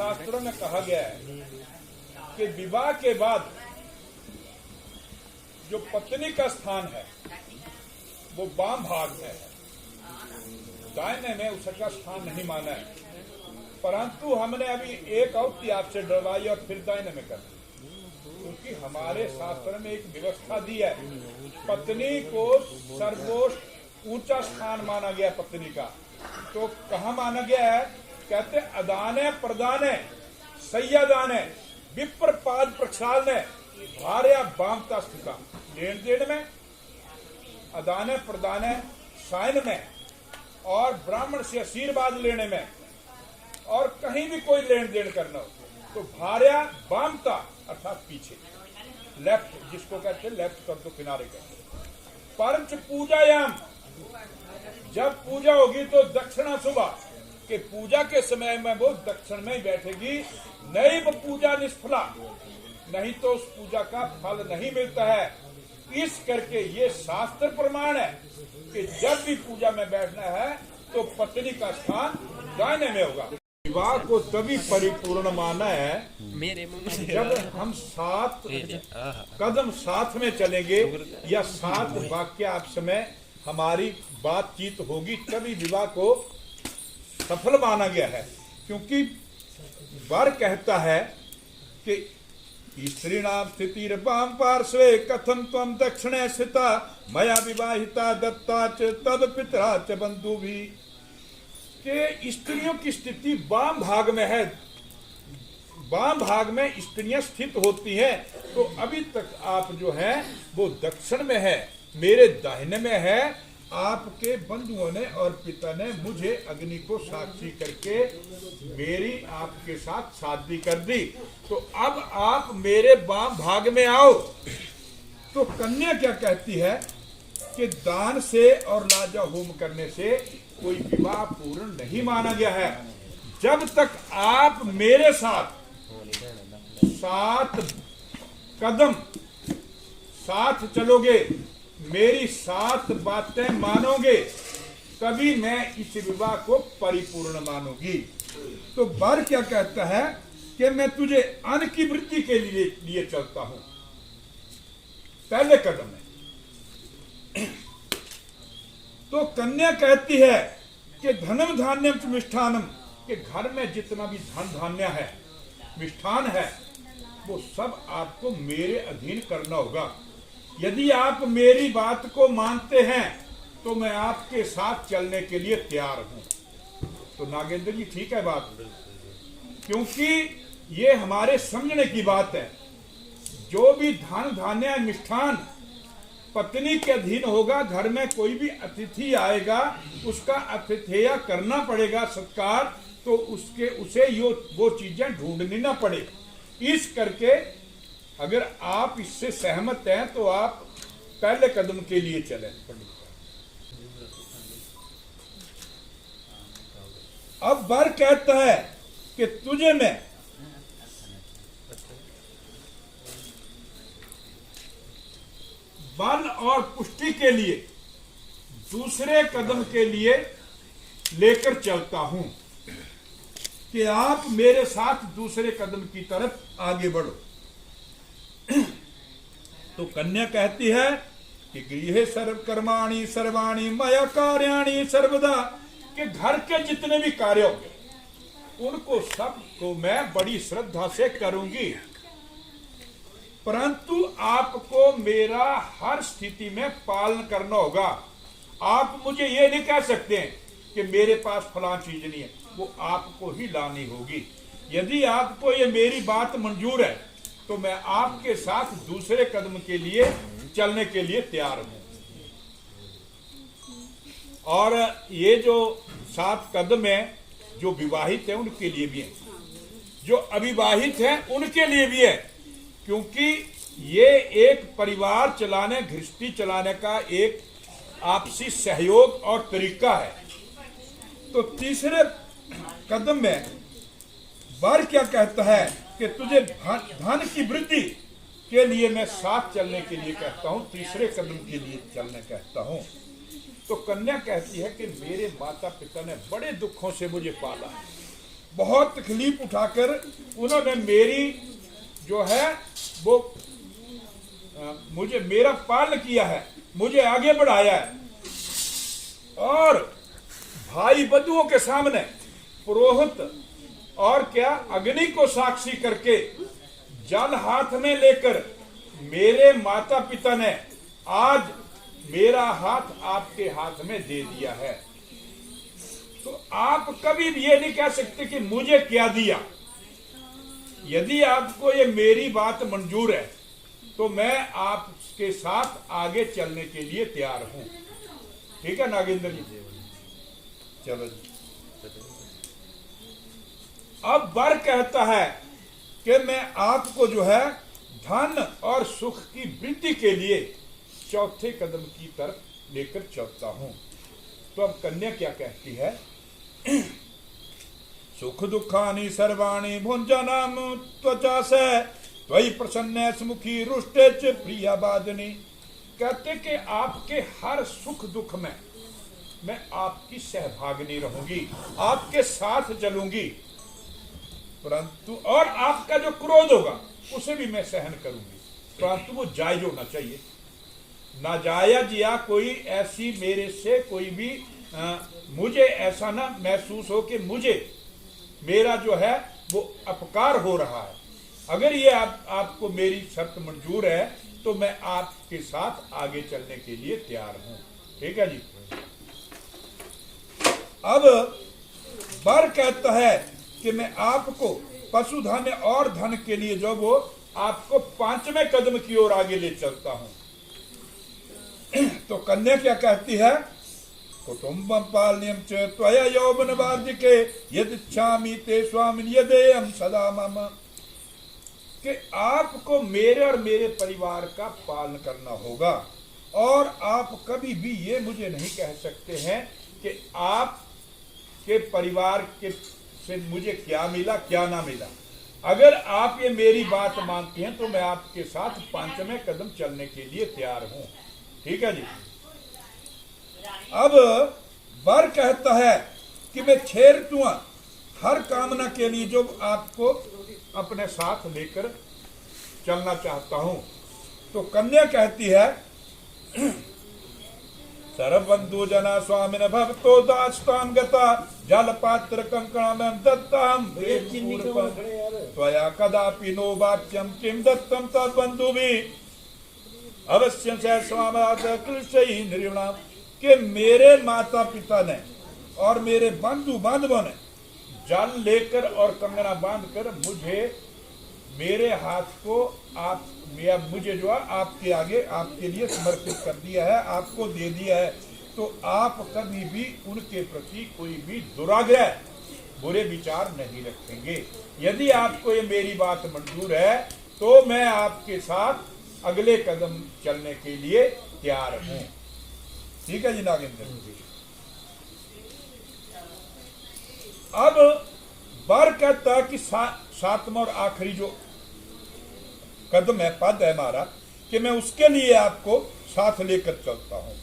शास्त्रों में कहा गया है कि विवाह के बाद जो पत्नी का स्थान है वो वाम भाग में है, दाहिने में उसका स्थान नहीं माना है। परंतु हमने अभी एक औक्ति आपसे डरवाई और फिर दाहिने में कर दी, क्योंकि हमारे शास्त्र में एक व्यवस्था दी है। पत्नी को सर्वोच्च ऊंचा स्थान माना गया पत्नी का। तो कहाँ माना गया है? कहते अदाने प्रदाने सैयदाने विप्र पाद प्रक्षालने भार्या वामता स्थिता। लेन देन में, अदाने प्रदाने सायन में, और ब्राह्मण से आशीर्वाद लेने में, और कहीं भी कोई लेन देन करना हो तो भार्या वामता अर्थात पीछे, लेफ्ट, जिसको कहते हैं लेफ्ट कर दो, किनारे कर दो। परंच पूजायाम, जब पूजा होगी तो दक्षिणा सुबह के पूजा के समय में वो दक्षिण में ही बैठेगी। नैव पूजा निष्फला, नहीं तो उस पूजा का फल नहीं मिलता है। इस करके ये शास्त्र प्रमाण है कि जब भी पूजा में बैठना है तो पत्नी का स्थान दाहिने में होगा। विवाह को तभी परिपूर्ण माना है जब हम 7 कदम साथ में चलेंगे या 7 वाक्य आपस में हमारी बातचीत होगी, तभी विवाह को सफल माना गया है। क्योंकि वर कहता है कि स्त्रीणाम स्थितिर वाम पार्श्वे कथम त्वम दक्षिणे स्थिता मया विवाहिता दत्ता च तद पितरा च बंधु भी, कि स्त्रियों की स्थिति वाम भाग में है। वाम भाग में स्त्रियां स्थित होती हैं, तो अभी तक आप जो है वो दक्षिण में है, मेरे दाहिने में है। आपके बंधुओं ने और पिता ने मुझे अग्नि को साक्षी करके मेरी आपके साथ शादी कर दी, तो अब आप मेरे वाम भाग में आओ। तो कन्या क्या कहती है कि दान से और लाजा होम करने से कोई विवाह पूर्ण नहीं माना गया है। जब तक आप मेरे साथ 7 कदम साथ चलोगे, मेरी 7 बातें मानोगे, तभी मैं इस विवाह को परिपूर्ण मानूंगी। तो वर क्या कहता है कि मैं तुझे अन्न की वृद्धि के लिए चलता हूं, पहले कदम में। तो कन्या कहती है कि धनम धान्यम मिष्ठानम, के घर में जितना भी धन धान्य है, मिष्ठान है, वो सब आपको मेरे अधीन करना होगा। यदि आप मेरी बात को मानते हैं तो मैं आपके साथ चलने के लिए तैयार हूं। तो नागेंद्र जी ठीक है बात, क्योंकि ये हमारे समझने की बात है। जो भी धन धान्य मिष्ठान पत्नी के अधीन होगा, घर में कोई भी अतिथि आएगा उसका अतिथेय करना पड़ेगा सत्कार, तो उसे वो चीजें ढूंढनी ना पड़े। इस करके अगर आप इससे सहमत हैं तो आप पहले कदम के लिए चलें। अब वर कहता है कि तुझे मैं बल और पुष्टि के लिए दूसरे कदम के लिए लेकर चलता हूं कि आप मेरे साथ दूसरे कदम की तरफ आगे बढ़ो। तो कन्या कहती है कि गृहे सर्व कर्माणि सर्वाणि मया कार्याणि सर्वदा, के घर के जितने भी कार्य होंगे उनको सबको मैं बड़ी श्रद्धा से करूंगी, परंतु आपको मेरा हर स्थिति में पालन करना होगा। आप मुझे ये नहीं कह सकते कि मेरे पास फलां चीज नहीं है, वो आपको ही लानी होगी। यदि आपको ये मेरी बात मंजूर है तो मैं आपके साथ दूसरे कदम के लिए चलने के लिए तैयार हूं। और ये जो 7 कदम है, जो विवाहित है उनके लिए भी है, जो अविवाहित है उनके लिए भी है, क्योंकि ये एक परिवार चलाने, गृहस्थी चलाने का एक आपसी सहयोग और तरीका है। तो तीसरे कदम में वर क्या कहता है कि तुझे धन की वृद्धि के लिए मैं साथ चलने के लिए कहता हूं, तीसरे कदम के लिए चलने कहता हूं। तो कन्या कहती है कि मेरे माता पिता ने बड़े दुखों से मुझे पाला, बहुत तकलीफ उठाकर उन्होंने मेरी जो है वो मुझे मेरा पालन किया है, मुझे आगे बढ़ाया है। और भाई बंधुओं के सामने पुरोहित और क्या अग्नि को साक्षी करके जल हाथ में लेकर मेरे माता पिता ने आज मेरा हाथ आपके हाथ में दे दिया है। तो आप कभी भी ये नहीं कह सकते कि मुझे क्या दिया। यदि आपको ये मेरी बात मंजूर है तो मैं आपके साथ आगे चलने के लिए तैयार हूं। ठीक है नागेंद्र जी, चलो जी। अब वर कहता है कि मैं आपको जो है धन और सुख की वृद्धि के लिए चौथे कदम की तरफ लेकर चलता हूं। तो अब कन्या क्या कहती है? सुख दुखानी सर्वाणी भुंजनम त्वचा से त्वयि प्रसन्न मुखी रुष्टे च प्रिया बादनी। कहते कि आपके हर सुख दुख में मैं आपकी सहभागिनी रहूंगी, आपके साथ चलूंगी, परंतु और आपका जो क्रोध होगा उसे भी मैं सहन करूंगी, परंतु वो जायज होना चाहिए। नाजायज या कोई ऐसी मेरे से कोई भी मुझे ऐसा ना महसूस हो कि मुझे मेरा जो है वो अपकार हो रहा है। अगर ये आपको मेरी शर्त मंजूर है तो मैं आपके साथ आगे चलने के लिए तैयार हूं। ठीक है जी। अब वर कहता है कि मैं आपको पशुधन और धन के लिए जो वो आपको पांचवें कदम की ओर आगे ले चलता हूं। तो कन्या क्या कहती है? कुटुंबम पाल्यम च त्वया यौवन वार्जिके यदिच्छामि ते स्वामिन् यदेयं सदा मम। कि आपको मेरे और मेरे परिवार का पालन करना होगा और आप कभी भी ये मुझे नहीं कह सकते हैं कि आप के परिवार के से मुझे क्या मिला क्या ना मिला। अगर आप ये मेरी बात मानते हैं तो मैं आपके साथ पांचवें कदम चलने के लिए तैयार हूं। ठीक है जी। अब वर कहता है कि मैं 6 ऋतुआं हर कामना के लिए जो आपको अपने साथ लेकर चलना चाहता हूं। तो कन्या कहती है सर्वबंधु जना स्वामिन भक्तो दास्ताम गता जल पात्र कंकणम दत्ताम त्वया कदापि नो वाच्यम किम दत्तम तद बंधु भी अवश्य से स्वामाद कृष्ण निर्विणाम। कि मेरे माता पिता ने और मेरे बंधु बांधवों ने जल लेकर और कंगना बांधकर मुझे मेरे हाथ को आप मुझे जो है आपके आगे आपके लिए समर्पित कर दिया है, आपको दे दिया है। तो आप कभी भी उनके प्रति कोई भी दुराग्रह बुरे विचार नहीं रखेंगे। यदि आपको ये मेरी बात मंजूर है तो मैं आपके साथ अगले कदम चलने के लिए तैयार हूं। ठीक है जी नागेंद्र जी। अब वर कहता कि सातवां और आखिरी जो कदम है, पद है हमारा, कि मैं उसके लिए आपको साथ लेकर चलता हूं।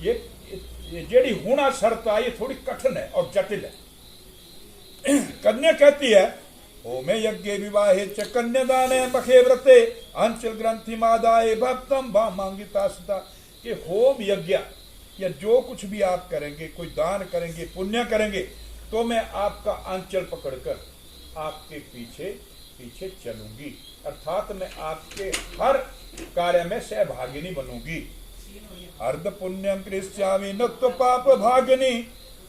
ये जेड़ी होना शर्त है ये थोड़ी कठिन है और जटिल है। कन्या कहती है होमे यज्ञ विवाहे च कन्यादाने मखे व्रते अंचल ग्रंथि मादाए भक्तम मांगिता सदा। कि होम यज्ञ या जो कुछ भी आप करेंगे, कोई दान करेंगे, पुण्य करेंगे, तो मैं आपका अंचल पकड़कर आपके पीछे पीछे चलूंगी, अर्थात मैं आपके हर कार्य में सहभागिनी बनूंगी। अर्ध पुण्यम कृष्यामि नत्व पाप भागिनी